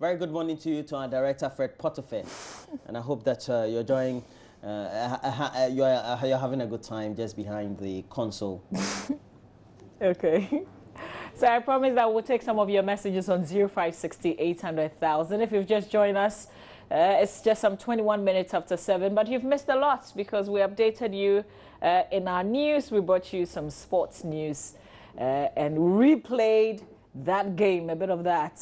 very good morning to you, to our director, Fred Potterfair. And I hope that you're enjoying, you're having a good time just behind the console. Okay. So I promise that we'll take some of your messages on 0560 800,000. If you've just joined us, it's just some 21 minutes after 7, but you've missed a lot because we updated you in our news. We brought you some sports news and replayed that game, a bit of that,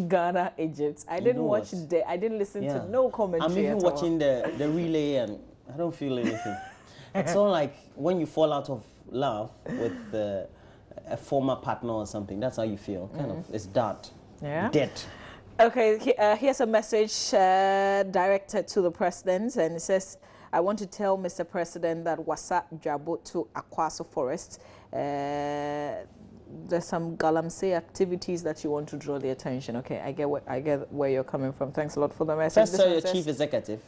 Ghana, Egypt. I didn't watch I didn't listen to no commentary. I'm even watching the relay and I don't feel anything. It's all like when you fall out of love with a former partner or something. That's how you feel. Kind of, it's dead. Yeah. Dead. Okay, here's a message directed to the president, and it says, I want to tell Mr. President that Wasa Jabo to Akwaso Forest. There's some Galamsey activities that you want to draw the attention. Okay, I get where you're coming from. Thanks a lot for the message. First, your chief executive.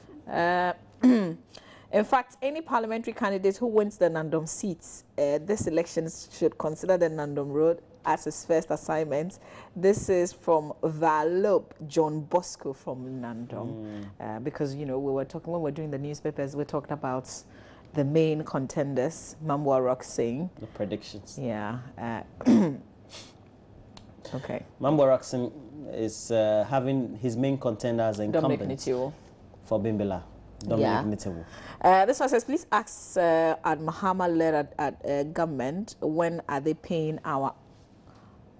In fact, any parliamentary candidate who wins the Nandom seats, this election should consider the Nandom Road as his first assignment. This is from Valob John Bosco from Nandom. Because, you know, we were talking, when we were doing the newspapers, we talked about the main contenders, Mambwa Rock Singh. The predictions. Yeah. Okay. Mambwa Rock Singh is having his main contender as incumbent for Bimbilla. This one says, please ask at Mahama led at government, when are they paying our,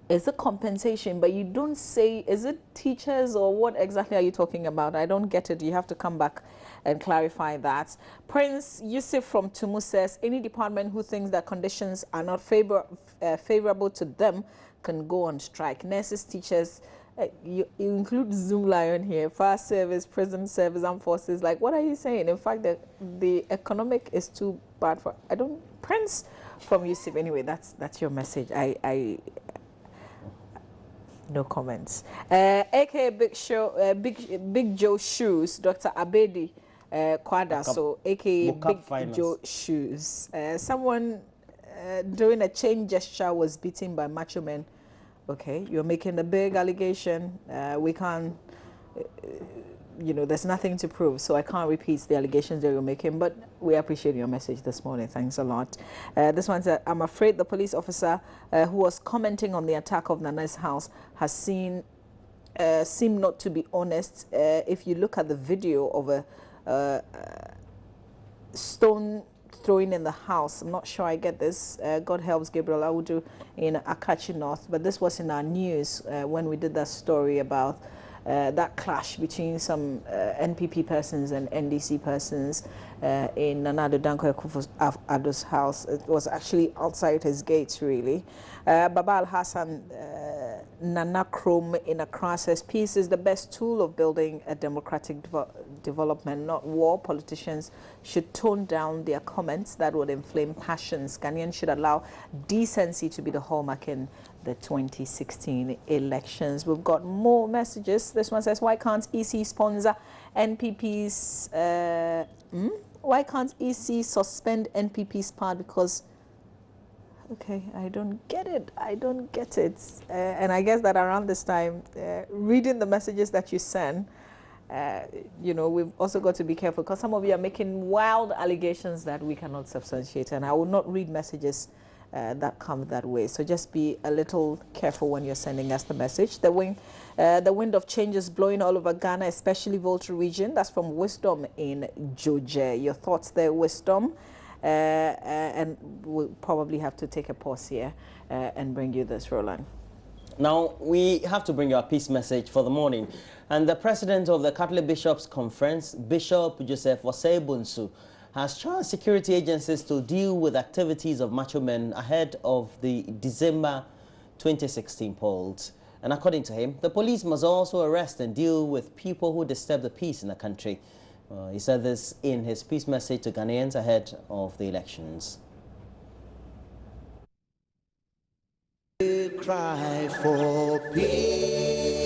is it compensation? But you don't say, is it teachers or what exactly are you talking about? I don't get it. You have to come back and clarify that. Prince Yusuf from Tumu says, any department who thinks that conditions are not favorable to them can go on strike. Nurses, teachers, you include Zoom Lion here, fire service, prison service, armed forces. Like, what are you saying? In fact, the economic is too bad for. I don't. Prince from Yusuf. Anyway, that's your message. No comments. AKA Big Joe Shoes, Dr. Abedi Kwada. So AKA Big Joe Shoes. Someone doing a chain gesture was beaten by macho men. Okay, you're making a big allegation. We can't, you know, there's nothing to prove, so I can't repeat the allegations that you're making, but we appreciate your message this morning. Thanks a lot. This one said, I'm afraid the police officer who was commenting on the attack of Nana's house has seemed not to be honest. If you look at the video of a stone throwing in the house, I'm not sure I get this. God helps Gabriel Audu in Akachi North, but this was in our news when we did that story about that clash between some NPP persons and NDC persons in Nanado Danko Akufo-Addo's house. It was actually outside his gates, really. Baba Al-Hassan Nana Krom in Accra says, peace is the best tool of building a democratic development, not war. Politicians should tone down their comments that would inflame passions. Ghanaians should allow decency to be the hallmark in the 2016 elections. We've got more messages. This one says, why can't EC sponsor NPP's, why can't EC suspend NPP's part? Because, okay, I don't get it. I don't get it. And I guess that around this time, reading the messages that you send, you know, we've also got to be careful because some of you are making wild allegations that we cannot substantiate. And I will not read messages that come that way. So just be a little careful when you're sending us the message. The wind of change is blowing all over Ghana, especially Volta region. That's from Wisdom in Joje. Your thoughts there, Wisdom? And we'll probably have to take a pause here and bring you this, Roland. Now, we have to bring you a peace message for the morning. And the president of the Catholic Bishops' Conference, Bishop Joseph Osei-Bonsu, has charged security agencies to deal with activities of macho men ahead of the December 2016 polls. And according to him, the police must also arrest and deal with people who disturb the peace in the country. He said this in his peace message to Ghanaians ahead of the elections. We cry for peace.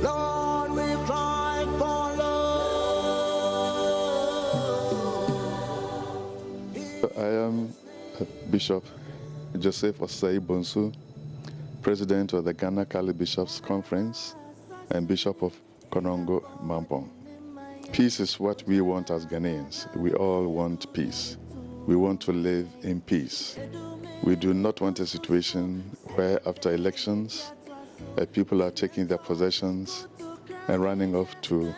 Lord, we cry for love. I am Bishop Joseph Osei-Bonsu, President of the Ghana Catholic Bishops Conference and Bishop of Konongo Mampong. Peace is what we want as Ghanaians. We all want peace. We want to live in peace. We do not want a situation where after elections, people are taking their possessions and running off to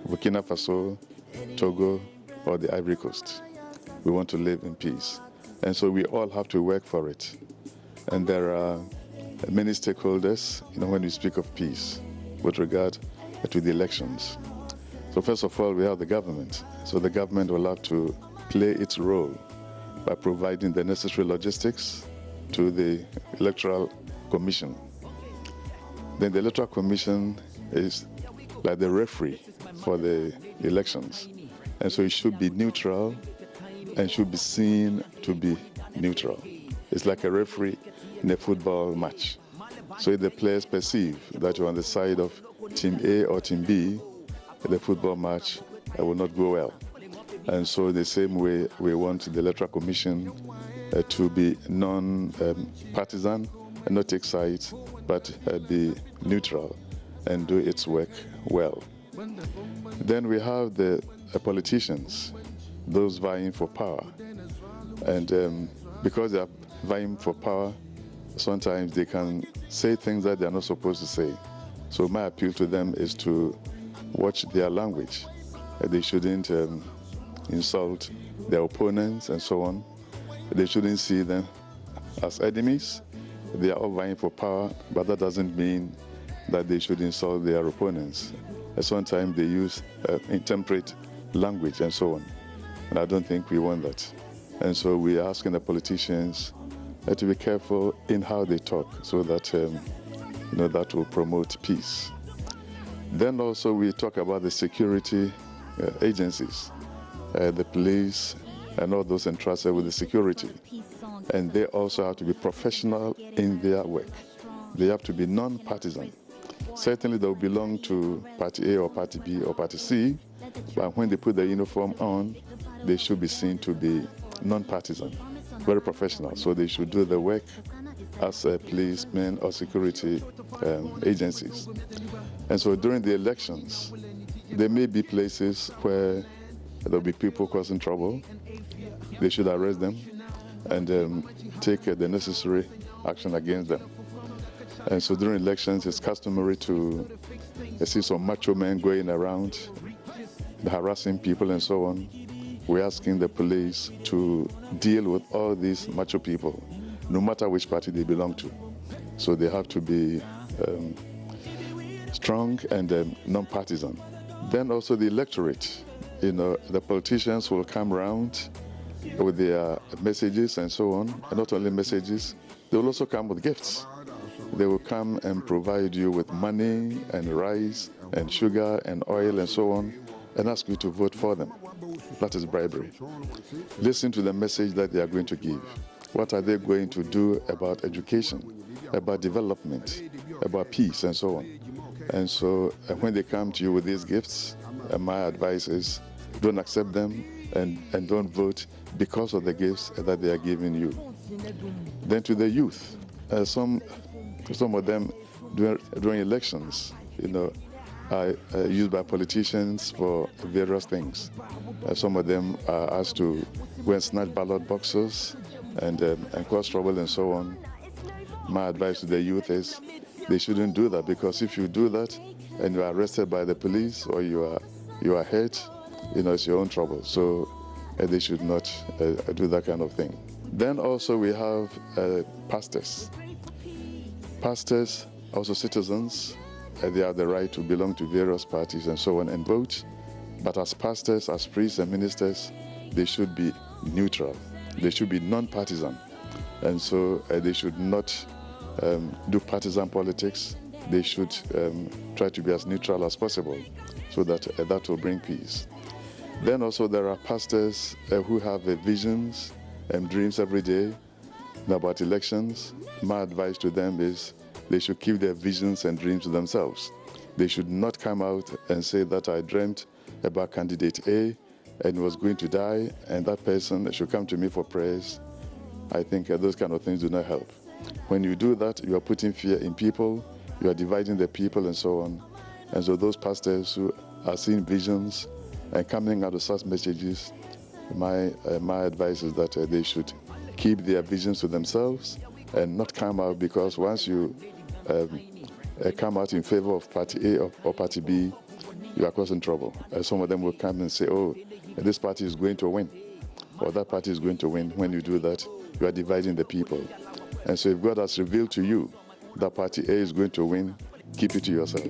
Burkina Faso, Togo, or the Ivory Coast. We want to live in peace. And so we all have to work for it. And there are many stakeholders, when we speak of peace with regard to the elections. So first of all, we have the government. So the government will have to play its role by providing the necessary logistics to the Electoral Commission. Then the Electoral Commission is like the referee for the elections. And so it should be neutral and should be seen to be neutral. It's like a referee in a football match. So if the players perceive that you're on the side of Team A or Team B, the football match will not go well. And so in the same way, we want the Electoral Commission to be non-partisan and not take sides, but be neutral and do its work well. Then we have the politicians, those vying for power. And because they are vying for power, sometimes they can say things that they are not supposed to say. So my appeal to them is to watch their language. They shouldn't insult their opponents and so on. They shouldn't see them as enemies. They are all vying for power, but that doesn't mean that they should insult their opponents. Sometimes they use intemperate language and so on. And I don't think we want that. And so we are asking the politicians to be careful in how they talk so that that will promote peace. Then also we talk about the security agencies, the police and all those entrusted with the security. And they also have to be professional in their work. They have to be non-partisan. Certainly they will belong to Party A or Party B or Party C, but when they put the uniform on, they should be seen to be non-partisan, very professional. So they should do the work as policemen or security agencies. And so during the elections, there may be places where there will be people causing trouble. They should arrest them and take the necessary action against them. And so during elections, it's customary to see some macho men going around, harassing people and so on. We're asking the police to deal with all these macho people, no matter which party they belong to. So they have to be strong and non-partisan. Then also the electorate, the politicians will come around with their messages and so on, and not only messages, they will also come with gifts. They will come and provide you with money and rice and sugar and oil and so on, and ask you to vote for them. That is bribery. Listen to the message that they are going to give. What are they going to do about education, about development, about peace and so on? And so when they come to you with these gifts, my advice is don't accept them and don't vote because of the gifts that they are giving you. Then to the youth, some of them during elections, are used by politicians for various things. Some of them are asked to go and snatch ballot boxes and cause trouble and so on. My advice to the youth is they shouldn't do that, because if you do that and you are arrested by the police or you are hurt, it's your own trouble. So they should not do that kind of thing. Then also we have pastors. Pastors, also citizens, they have the right to belong to various parties and so on and vote. But as pastors, as priests and ministers, they should be neutral. They should be non-partisan. And so they should not do partisan politics. They should try to be as neutral as possible so that that will bring peace. Then also there are pastors who have visions and dreams every day about elections. My advice to them is they should keep their visions and dreams to themselves. They should not come out and say that I dreamt about candidate A and was going to die, and that person should come to me for prayers. I think those kind of things do not help. When you do that, you are putting fear in people, you are dividing the people and so on. And so those pastors who are seeing visions and coming out with such messages, my advice is that they should keep their visions to themselves and not come out, because once you come out in favor of party A or party B, you are causing trouble. Some of them will come and say, oh, this party is going to win, or that party is going to win. When you do that, you are dividing the people. And so if God has revealed to you that party A is going to win, keep it to yourself.